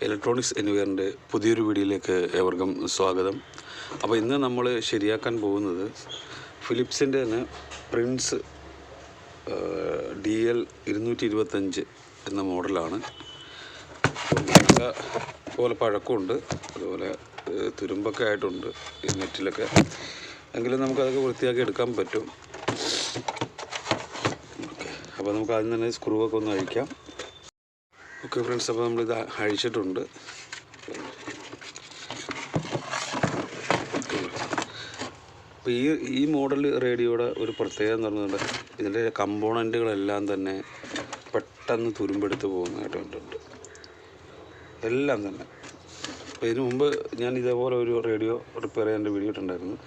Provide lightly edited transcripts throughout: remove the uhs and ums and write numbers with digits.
Electronics എനിവെയറിൻ്റെ പുതിയൊരു വീഡിയോയിലേക്ക് ഏവർക്കും സ്വാഗതം. അപ്പോൾ ഇന്ന് നമ്മൾ ശരിയാക്കാൻ പോകുന്നത് ഫിലിപ്സിൻ്റെ തന്നെ പ്രിൻസ് DL 225 എന്ന മോഡലാണ്. നല്ല പോലെ പഴക്കമുണ്ട്, അതുപോലെ തുരുമ്പൊക്കെ ആയിട്ടുണ്ട് ഈ നെറ്റിലൊക്കെ, എങ്കിലും നമുക്കതൊക്കെ വൃത്തിയാക്കി എടുക്കാൻ പറ്റും. ഓക്കെ, അപ്പോൾ നമുക്ക് ആദ്യം തന്നെ സ്ക്രൂവൊക്കെ ഒന്ന് അഴിക്കാം. ഓക്കെ ഫ്രണ്ട്സ്, അപ്പോൾ നമ്മളിത് അഴിച്ചിട്ടുണ്ട്. അപ്പോൾ ഈ മോഡൽ റേഡിയോയുടെ ഒരു പ്രത്യേകത എന്ന് പറഞ്ഞാൽ ഇതിൻ്റെ കമ്പോണൻറ്റുകളെല്ലാം തന്നെ പെട്ടെന്ന് തുരുമ്പെടുത്ത് പോകുന്നതായിട്ട് കണ്ടിട്ടുണ്ട്, എല്ലാം തന്നെ. അപ്പോൾ ഇതിനു മുമ്പ് ഞാൻ ഇതേപോലെ ഒരു റേഡിയോ റിപ്പയർ ചെയ്യാൻ വീഡിയോ ഇട്ടുണ്ടായിരുന്നു.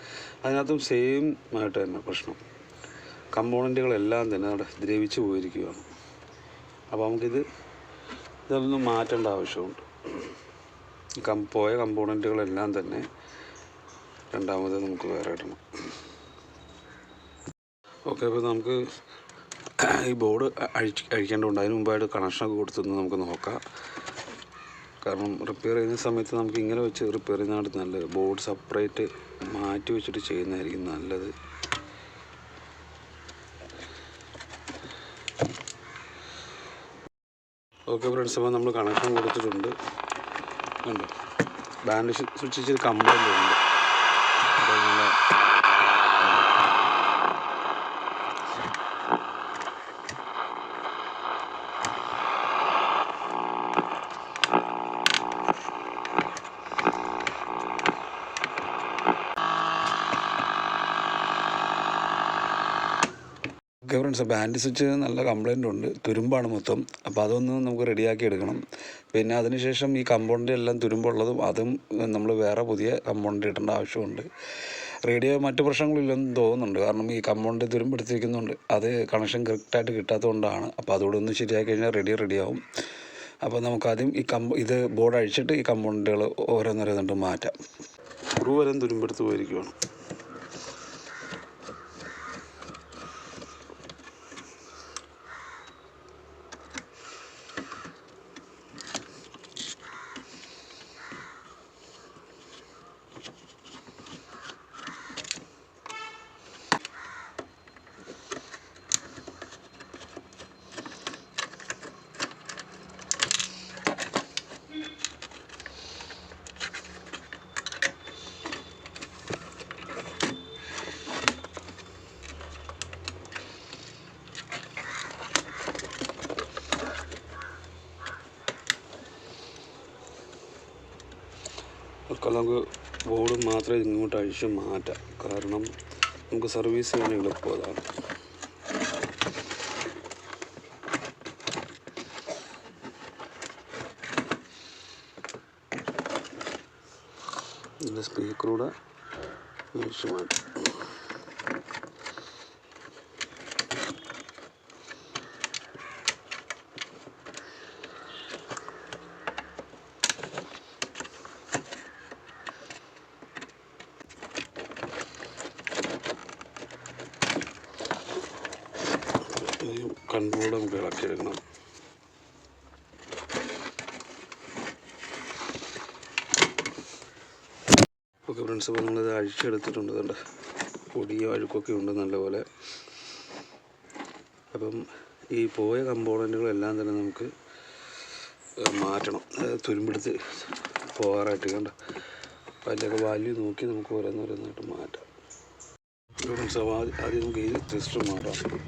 അതിനകത്തും സെയിം ആയിട്ട് തന്നെ പ്രശ്നം, കമ്പോണൻറ്റുകളെല്ലാം തന്നെ അവിടെ ദ്രവിച്ച് പോയിരിക്കുകയാണ്. അപ്പോൾ ഇതൊന്നും മാറ്റേണ്ട ആവശ്യമുണ്ട്. പോയ കമ്പോണൻറ്റുകളെല്ലാം തന്നെ രണ്ടാമത് നമുക്ക് വേറെ ഇടണം. ഓക്കെ, അപ്പോൾ നമുക്ക് ഈ ബോർഡ് അഴിക്കേണ്ടതുണ്ട്. അതിന് മുമ്പായിട്ട് കണക്ഷനൊക്കെ കൊടുത്തൊന്ന് നമുക്ക് നോക്കാം. കാരണം റിപ്പയർ ചെയ്യുന്ന സമയത്ത് നമുക്ക് ഇങ്ങനെ വെച്ച് റിപ്പയർ ചെയ്യുന്നതാണ് നല്ലത്. ബോർഡ് സെപ്പറേറ്റ് മാറ്റി വെച്ചിട്ട് ചെയ്യുന്നതായിരിക്കും നല്ലത്. ഓക്കെ ഫ്രണ്ട്സ്, അപ്പോൾ നമ്മൾ കണക്ഷൻ കൊടുത്തിട്ടുണ്ട്. കണ്ടോ, ബാൻഡ് സ്വിച്ച് ഇച്ചിരി കംപ്ലൈൻ്റ് ഉണ്ട്. അപ്പോൾ നമ്മൾ ഫ്രണ്ട്സ്, ബാൻഡ് സ്വിച്ച് നല്ല കംപ്ലൈൻ്റ് ഉണ്ട്, തുരുമ്പാണ് മൊത്തം. അപ്പോൾ അതൊന്ന് നമുക്ക് റെഡിയാക്കി എടുക്കണം. പിന്നെ അതിനുശേഷം ഈ കമ്പോണൻ്റ് എല്ലാം തുരുമ്പുള്ളതും അതും നമ്മൾ വേറെ പുതിയ കമ്പോണൻ്റ് ഇടേണ്ട ആവശ്യമുണ്ട്. റേഡിയോ മറ്റു പ്രശ്നങ്ങളില്ലെന്ന് തോന്നുന്നുണ്ട്, കാരണം ഈ കമ്പോണൻ്റ് തുരുമ്പെടുത്തിരിക്കുന്നുണ്ട്. അത് കണക്ഷൻ കറക്റ്റായിട്ട് കിട്ടാത്തതുകൊണ്ടാണ്. അപ്പോൾ അതുകൂടെ ഒന്ന് ശരിയാക്കി കഴിഞ്ഞാൽ റെഡിയാവും. അപ്പോൾ നമുക്കാദ്യം ഇത് ബോർഡ് അഴിച്ചിട്ട് ഈ കമ്പോണൻ്റുകൾ ഓരോന്നോരോന്നിട്ട് മാറ്റാം. സ്ക്രൂ വരെ തുരുമ്പെടുത്ത് പോയിരിക്കുകയാണ്. നമുക്ക് ബോർഡ് മാത്രമേ ഇങ്ങോട്ട് അഴിച്ച് മാറ്റാം, കാരണം നമുക്ക് സർവീസ് ചെയ്യാൻ എളുപ്പം അതാണ്. ഇതിൻ്റെ സ്പീക്കറൂടെ അഴിച്ച് മാറ്റാം. കൺട്രോൾ നമുക്ക് ഇളക്കിയെടുക്കണം. ഓക്കെ ഫ്രണ്ട്സ്, അപ്പോൾ നമ്മളിത് അഴിച്ചെടുത്തിട്ടുണ്ട്. അതുകൊണ്ട് പൊടിയോ അഴുക്കൊക്കെ ഉണ്ട് നല്ലപോലെ. അപ്പം ഈ പോയ കമ്പോണൻറ്റുകളെല്ലാം തന്നെ നമുക്ക് മാറ്റണം, തുരുമ്പെടുത്ത് പോകാറായിട്ട്. കണ്ട, അപ്പോൾ അതിൻ്റെയൊക്കെ വാല്യൂ നോക്കി നമുക്ക് ഓരോന്നോരോന്നായിട്ട് മാറ്റാം. ഫ്രണ്ട്സ്, അപ്പോൾ ആദ്യം നമുക്ക് ഈ റെസിസ്റ്റർ മാറ്റാം.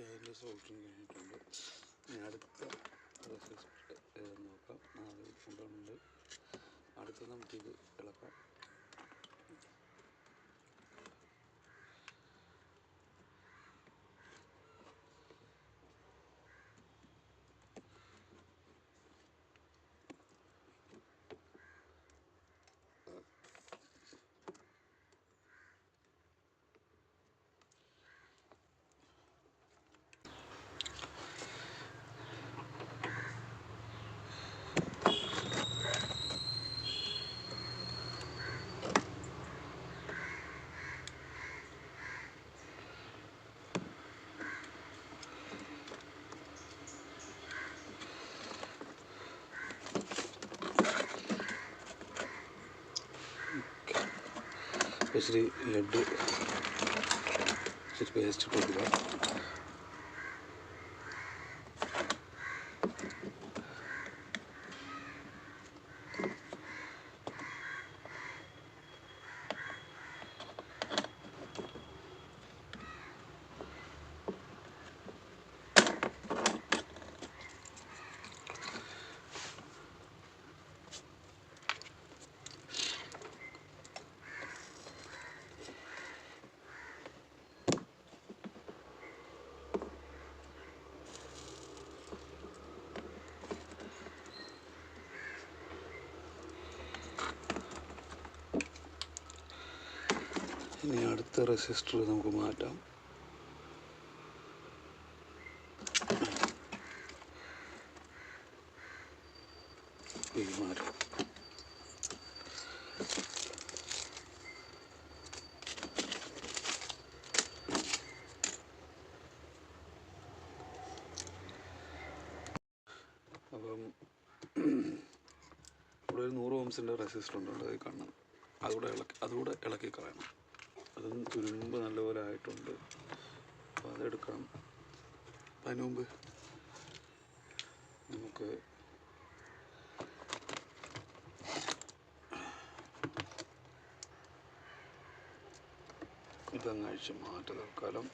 അതിൻ്റെ സോൾഡറിങ് കഴിഞ്ഞിട്ടുണ്ട്. ഇനി അടുത്ത റെസിസ്റ്റർ ഏതെന്ന് നോക്കാം. അത് കൊണ്ടുണ്ട്. അടുത്ത് നമുക്കിത് ഇളക്കാം. ഇച്ചിരി ലഡ് ഇച്ചിരി പേസ്റ്റ് ഇട്ട് കൊടുക്കുക. ഇനി അടുത്ത റെസിസ്റ്റർ നമുക്ക് മാറ്റാം. മാറ്റാം. അപ്പം ഇവിടെ ഒരു 100 ഓംസിൻ്റെ റെസിസ്റ്റർ ഉണ്ട്, അത് കാണണം. അതുകൂടെ ഇളക്കി കളയണം. അതും തുരുമ്പ് നല്ലപോലെ ആയിട്ടുണ്ട്. അപ്പോൾ അതെടുക്കണം. അതിന് മുമ്പ് നമുക്ക് ഇതങ്ങ് അഴിച്ച് മാറ്റി തൽക്കാലം.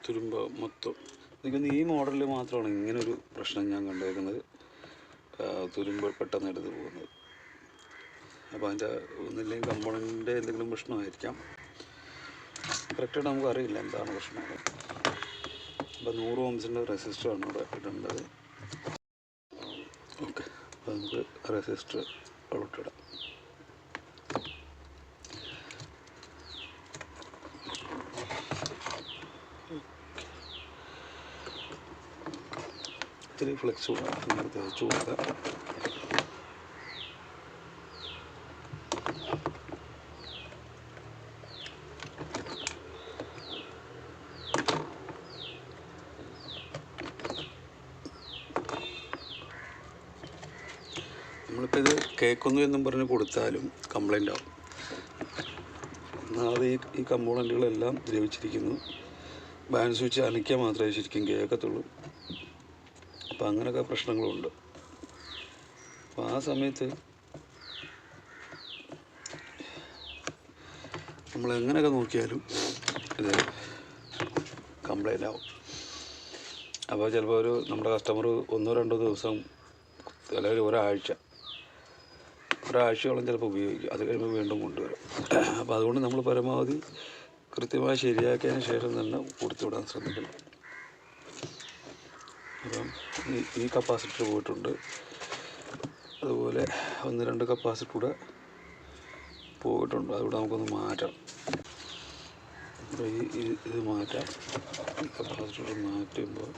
തുരുമ്പ് മൊത്തം എനിക്കൊന്ന് ഈ മോഡലിൽ മാത്രമാണ് ഇങ്ങനൊരു പ്രശ്നം ഞാൻ കണ്ടേക്കുന്നത്. തുരുമ്പ് പെട്ടെന്ന് എടുത്ത് പോകുന്നത്. അപ്പോൾ അതിൻ്റെ ഒന്നില്ലെങ്കിൽ കമ്പോണൻറ്റിൻ്റെ എന്തെങ്കിലും പ്രശ്നമായിരിക്കാം. കറക്റ്റായിട്ട് നമുക്കറിയില്ല എന്താണ് പ്രശ്നം. അപ്പോൾ 100 ഓംസിൻ്റെ റെസിസ്റ്ററാണ് ഇവിടെ ഇടേണ്ടത്. ഓക്കെ, അപ്പോൾ നമുക്ക് റെസിസ്റ്റർ അവിടെ ഇടാം. ഇത്തിരി ഫ്ലെക്സ് ഇങ്ങനെ തേച്ച് കൊടുക്കാം. നമ്മളിപ്പോൾ ഇത് കേൾക്കുന്നു എന്നും പറഞ്ഞ് കൊടുത്താലും കംപ്ലൈൻ്റ് ആവും. ഒന്നാമത് ഈ കമ്പോണൻറ്റുകളെല്ലാം ദ്രവിച്ചിരിക്കുന്നു. ബാൻ സ്വിച്ച് അനക്കിയാൽ മാത്രമേ ശരിക്കും കേൾക്കത്തുള്ളൂ. അപ്പം അങ്ങനെയൊക്കെ പ്രശ്നങ്ങളുണ്ട്. അപ്പോൾ ആ സമയത്ത് നമ്മൾ എങ്ങനെയൊക്കെ നോക്കിയാലും ഇത് കംപ്ലൈൻ്റ് ആവും. അപ്പോൾ ചിലപ്പോൾ നമ്മുടെ കസ്റ്റമർ 1-2 ദിവസം അല്ലെങ്കിൽ ഒരാഴ്ചയോളം ചിലപ്പോൾ ഉപയോഗിക്കും. അത് കഴിയുമ്പോൾ വീണ്ടും കൊണ്ടുവരും. അപ്പോൾ അതുകൊണ്ട് നമ്മൾ പരമാവധി കൃത്യമായി ശരിയാക്കിയതിന് ശേഷം തന്നെ കൊടുത്തുവിടാൻ ശ്രമിക്കണം. അപ്പം ഈ കപ്പാസിറ്റർ പോയിട്ടുണ്ട്. അതുപോലെ 1-2 കപ്പാസിറ്റർ കൂടെ പോയിട്ടുണ്ട്. അതുകൂടെ നമുക്കൊന്ന് മാറ്റാം. അപ്പോൾ ഇത് മാറ്റാം. ഈ കപ്പാസിറ്റർ മാറ്റുമ്പോൾ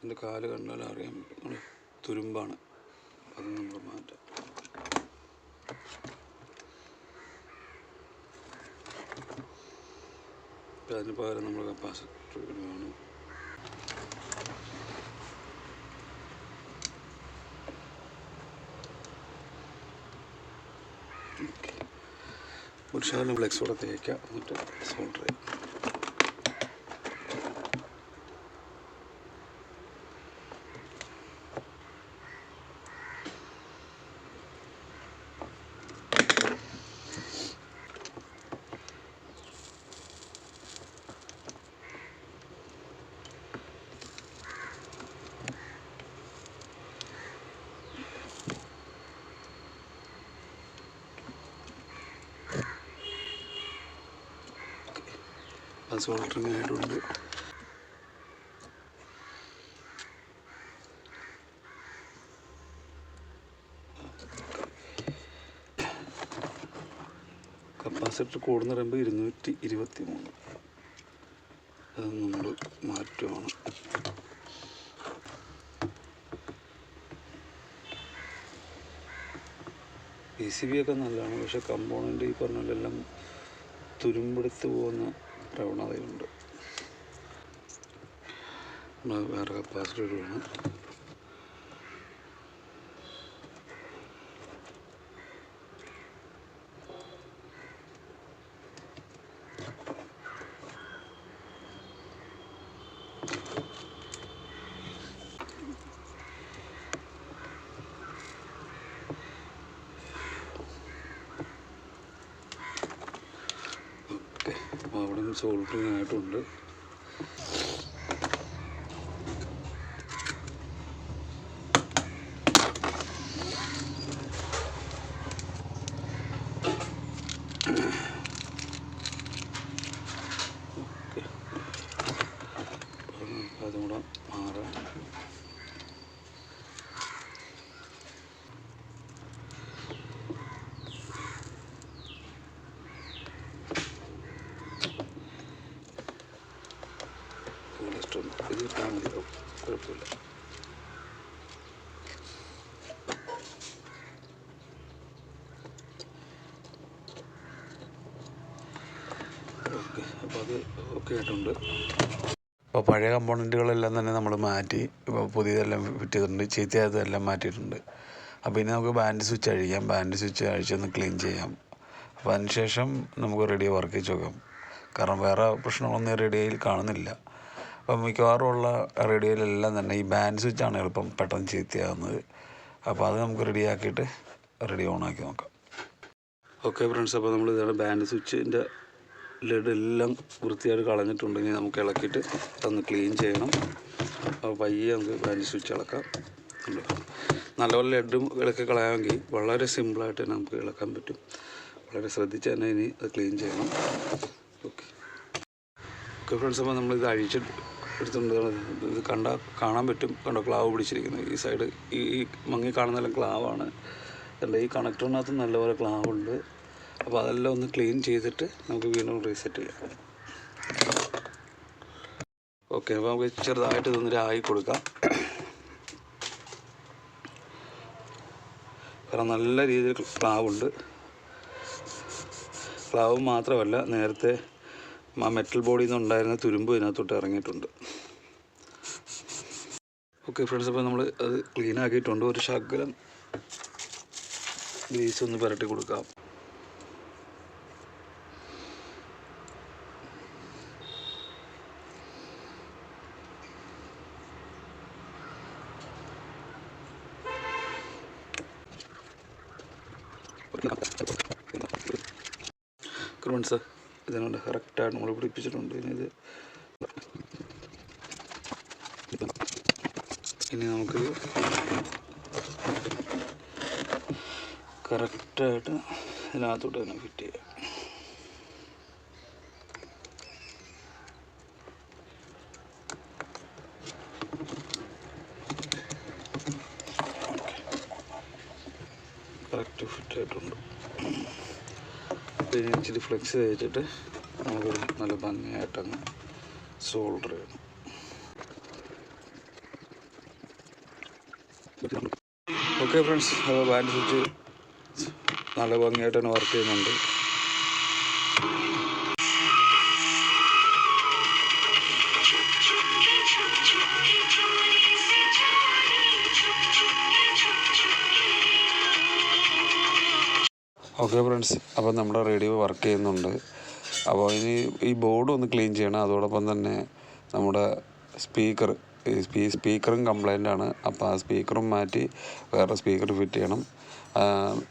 എൻ്റെ കാല് കണ്ടാൽ അറിയാൻ പറ്റും, തുരുമ്പാണ്. അത് നമ്മൾ മാറ്റാം. അതിന് പകരം നമ്മൾ കപ്പാസിറ്റർ ഇടുകയാണ്. ഒരു ശകലം ഫ്ലെക്സ് കൂടെ തേക്കാം, എന്നിട്ട് സോൾഡർ ചെയ്യാം. സോൾഡറിങ് ആയിട്ടുണ്ട്. കപ്പാസിറ്റർ കൂടുന്ന പറയുമ്പോൾ 223. അത് നമ്മൾ മാറ്റുകയാണ്. PCB ഒക്കെ നല്ലതാണ്, പക്ഷെ കമ്പോണൻ്റ് ഈ പറഞ്ഞാലെല്ലാം തുരുമ്പെടുത്ത് പോകുന്ന പ്രവണതയുണ്ട്. വേറെ കപ്പാസിറ്റർ ഇടുകയാണ്. അപ്പോൾ അവിടെ നിന്ന് സോൾഡറിങ് ആയിട്ടുണ്ട്. അതും കൂടെ മാറാം. ഇത് ഇട്ടാൽ മതിയോ? കുഴപ്പമില്ല. ഓക്കെ, അപ്പോൾ അത് ഓക്കെ ആയിട്ടുണ്ട്. അപ്പോൾ പഴയ കമ്പോണൻറ്റുകളെല്ലാം തന്നെ നമ്മൾ മാറ്റി, ഇപ്പോൾ പുതിയതെല്ലാം ഫിറ്റ് ചെയ്തിട്ടുണ്ട്. ചീത്തയായതെല്ലാം മാറ്റിയിട്ടുണ്ട്. അപ്പോൾ ഇനി നമുക്ക് ബാൻഡ് സ്വിച്ച് അഴിക്കാം. ബാൻഡ് സ്വിച്ച് അഴിച്ചൊന്ന് ക്ലീൻ ചെയ്യാം. അപ്പോൾ അതിനുശേഷം നമുക്ക് റേഡിയോ വർക്ക് ചെയ്ത് നോക്കാം. കാരണം വേറെ പ്രശ്നങ്ങളൊന്നും റേഡിയോയിൽ കാണുന്നില്ല. അപ്പം മിക്കവാറും ഉള്ള റേഡിയോയിലെല്ലാം തന്നെ ഈ ബാൻഡ് സ്വിച്ചാണ് എളുപ്പം പെട്ടെന്ന് ചീത്തയാകുന്നത്. അപ്പോൾ അത് നമുക്ക് റെഡിയാക്കിയിട്ട് റേഡിയോ ഓണാക്കി നോക്കാം. ഓക്കെ ഫ്രണ്ട്സ്, അപ്പോൾ നമ്മൾ ഇതാണ് ബാൻഡ് സ്വിച്ചിൻ്റെ ലെഡ് എല്ലാം വൃത്തിയായിട്ട് കളഞ്ഞിട്ടുണ്ടെങ്കിൽ നമുക്ക് ഇളക്കിയിട്ട് അതൊന്ന് ക്ലീൻ ചെയ്യണം. അപ്പോൾ പയ്യെ നമുക്ക് ബാൻഡ് സ്വിച്ച് ഇളക്കാം. നല്ലപോലെ ലെഡും ഇളക്കി കളയാമെങ്കിൽ വളരെ സിമ്പിളായിട്ട് തന്നെ നമുക്ക് ഇളക്കാൻ പറ്റും. വളരെ ശ്രദ്ധിച്ച് തന്നെ ഇനി അത് ക്ലീൻ ചെയ്യണം. ഓക്കെ ഫ്രണ്ട്സ്, അപ്പോൾ നമ്മളിത് അഴിച്ചിട്ട് എടുത്തിട്ടുണ്ട്. ഇത് കാണാൻ പറ്റും. കണ്ടോ, ക്ലാവ് പിടിച്ചിരിക്കുന്നത് ഈ സൈഡ്, ഈ മങ്ങി കാണുന്നതെല്ലാം ക്ലാവാണ്. കണ്ടോ, ഈ കണക്ടറിനകത്ത് നല്ലപോലെ ക്ലാവുണ്ട്. അപ്പോൾ അതെല്ലാം ഒന്ന് ക്ലീൻ ചെയ്തിട്ട് നമുക്ക് വീണ്ടും റീസെറ്റ് ചെയ്യാം. ഓക്കെ, അപ്പോൾ നമുക്ക് ചെറുതായിട്ട് ഇതൊന്ന് ആയി കൊടുക്കാം. കാരണം നല്ല രീതിയിൽ ക്ലാവുണ്ട്. ക്ലാവ് മാത്രമല്ല, നേരത്തെ ആ മെറ്റൽ ബോഡിയിൽ നിന്ന് ഉണ്ടായിരുന്ന തുരുമ്പ് ഇതിനകത്തോട്ട് ഇറങ്ങിയിട്ടുണ്ട്. ഓക്കെ ഫ്രണ്ട്സ്, അപ്പോൾ നമ്മൾ അത് ക്ലീൻ ആക്കിയിട്ടുണ്ട്. ഒരു ശകലം ഗ്രീസ് ഒന്ന് പുരട്ടി കൊടുക്കാം. ഫ്രണ്ട്സ്, ഇതിനുണ്ട് കറക്റ്റായിട്ട് നമ്മൾ പിടിപ്പിച്ചിട്ടുണ്ട്. ഇനി നമുക്ക് കറക്റ്റായിട്ട് ഇതിനകത്തോട്ട് തന്നെ ഫിറ്റ് ചെയ്യാം. കറക്റ്റ് ഫിറ്റായിട്ടുണ്ട്. പിന്നെ ഇച്ചിരി ഫ്ലെക്സ് തേച്ചിട്ട് നമുക്ക് നല്ല ഭംഗിയായിട്ടങ്ങ് സോൾഡർ ചെയ്യണം. ഓക്കെ ഫ്രണ്ട്സ്, അപ്പോൾ ബാൻഡ് സ്വിച്ച് നല്ല ഭംഗിയായിട്ട് തന്നെ വർക്ക് ചെയ്യുന്നുണ്ട്. ഓക്കെ ഫ്രണ്ട്സ്, അപ്പോൾ നമ്മുടെ റേഡിയോ വർക്ക് ചെയ്യുന്നുണ്ട്. അപ്പോൾ ഇനി ഈ ബോർഡ് ഒന്ന് ക്ലീൻ ചെയ്യണം. അതോടൊപ്പം തന്നെ നമ്മുടെ സ്പീക്കറും കംപ്ലൈൻ്റ് ആണ്. അപ്പോൾ ആ സ്പീക്കറും മാറ്റി വേറെ സ്പീക്കർ ഫിറ്റ് ചെയ്യണം.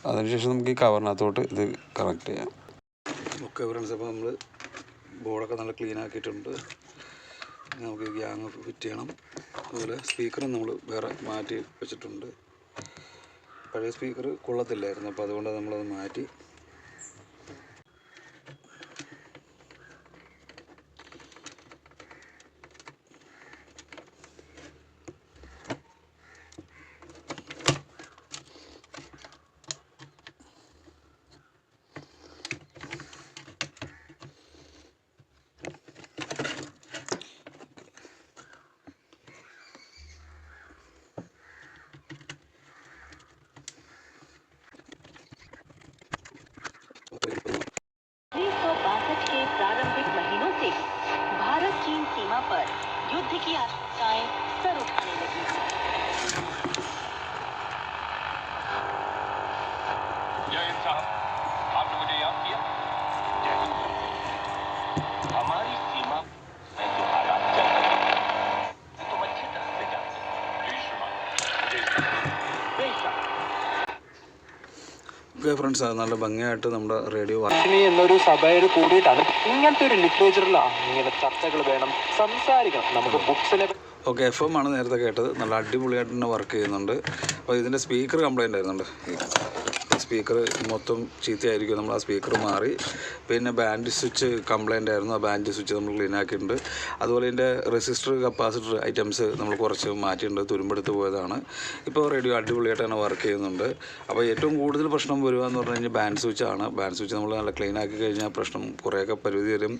അതിനുശേഷം നമുക്ക് ഈ കവറിനകത്തോട്ട് ഇത് കണക്ട് ചെയ്യാം. ഓക്കെ ഫ്രണ്ട്സ്, അപ്പോൾ നമ്മൾ ബോർഡൊക്കെ നല്ല ക്ലീൻ ആക്കിയിട്ടുണ്ട്. നമുക്ക് ഗ്യാങ് ഫിറ്റ് ചെയ്യണം. അതുപോലെ സ്പീക്കറും നമ്മൾ വേറെ മാറ്റി വെച്ചിട്ടുണ്ട്. പഴയ സ്പീക്കർ കൊള്ളത്തില്ലായിരുന്നു, അപ്പോൾ അതുകൊണ്ട് നമ്മളത് മാറ്റി. के प्रारंभिक महीनों से ही भारत चीन सीमा पर युद्ध की आशंकाएं सर उठाने लगी। आपने मुझे याद किया। हमारी सीमा में जो हालात चल रहे हैं तुम अच्छी तरह से जानते हो। ഓക്കെ ഫ്രണ്ട്സ്, അത് നല്ല ഭംഗിയായിട്ട് നമ്മുടെ റേഡിയോ എന്നൊരു സഭയിൽ കൂടിയിട്ടാണ് ഇങ്ങനത്തെ ഒരു ലിറ്ററേച്ചറിലാണ് ഇങ്ങനെ ചർച്ചകൾ വേണം, സംസാരിക്കണം. നമുക്ക് ബുക്സിനെ ഓക്കെ FM ആണ് നേരത്തെ കേട്ടത്. നല്ല അടിപൊളിയായിട്ട് തന്നെ വർക്ക് ചെയ്യുന്നുണ്ട്. അപ്പോൾ ഇതിൻ്റെ സ്പീക്കർ കംപ്ലൈൻ്റ് ആയിരുന്നുണ്ട്. സ്പീക്കർ മൊത്തം ചീത്തയായിരിക്കും. നമ്മൾ ആ സ്പീക്കർ മാറി. പിന്നെ ബാൻഡ് സ്വിച്ച് കംപ്ലൈൻ്റ് ആയിരുന്നു. ആ ബാൻഡ് സ്വിച്ച് നമ്മൾ ക്ലീൻ ആക്കിയിട്ടുണ്ട്. അതുപോലെ ഇതിൻ്റെ റെസിസ്റ്റർ കപ്പാസിറ്റർ ഐറ്റംസ് നമ്മൾ കുറച്ച് മാറ്റിയിട്ടുണ്ട്. തുരുമ്പെടുത്ത് പോയതാണ്. ഇപ്പോൾ റേഡിയോ അടിപൊളിയായിട്ട് തന്നെ വർക്ക് ചെയ്യുന്നുണ്ട്. അപ്പോൾ ഏറ്റവും കൂടുതൽ പ്രശ്നം വരിക എന്ന് പറഞ്ഞു കഴിഞ്ഞാൽ ബാൻഡ് സ്വിച്ചാണ്. ബാൻഡ് സ്വിച്ച് നമ്മൾ നല്ല ക്ലീൻ ആക്കി കഴിഞ്ഞാൽ പ്രശ്നം കുറേയൊക്കെ പരിധി വരും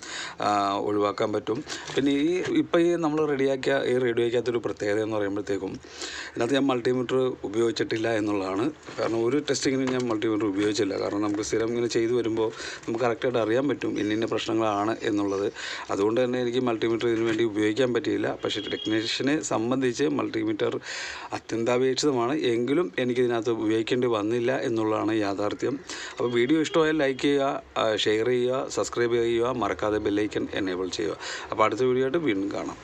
ഒഴിവാക്കാൻ പറ്റും. പിന്നെ ഇപ്പോൾ നമ്മൾ റെഡിയാക്കിയ ഈ റേഡിയോയ്ക്കകത്തൊരു പ്രത്യേകത എന്ന് പറയുമ്പോഴത്തേക്കും ഇതിനകത്ത് ഞാൻ മൾട്ടിമീറ്റർ ഉപയോഗിച്ചിട്ടില്ല എന്നുള്ളതാണ്. കാരണം ഒരു ടെസ്റ്റിങ്ങിനും ഞാൻ മൾട്ടിമീറ്റർ ഉപയോഗിച്ചില്ല. കാരണം നമുക്ക് സ്ഥിരം ഇങ്ങനെ ചെയ്തു വരുമ്പോൾ നമുക്ക് കറക്റ്റായിട്ട് അറിയാൻ പറ്റും ഇന്ന പ്രശ്നങ്ങളാണ് എന്നുള്ളത്. അതുകൊണ്ട് തന്നെ എനിക്ക് മൾട്ടിമീറ്റർ ഇതിനു വേണ്ടി ഉപയോഗിക്കാൻ പറ്റിയില്ല. പക്ഷേ ടെക്നീഷ്യനെ സംബന്ധിച്ച് മൾട്ടിമീറ്റർ അത്യന്താപേക്ഷിതമാണ്. എങ്കിലും എനിക്കിതിനകത്ത് ഉപയോഗിക്കേണ്ടി വന്നില്ല എന്നുള്ളതാണ് യാഥാർത്ഥ്യം. അപ്പോൾ വീഡിയോ ഇഷ്ടമായാൽ ലൈക്ക് ചെയ്യുക, ഷെയർ ചെയ്യുക, സബ്സ്ക്രൈബ് ചെയ്യുക, മറക്കാതെ ബെല്ലൈക്കൻ എനേബിൾ ചെയ്യുക. അപ്പോൾ അടുത്ത വീഡിയോ ആയിട്ട് വീണ്ടും കാണാം.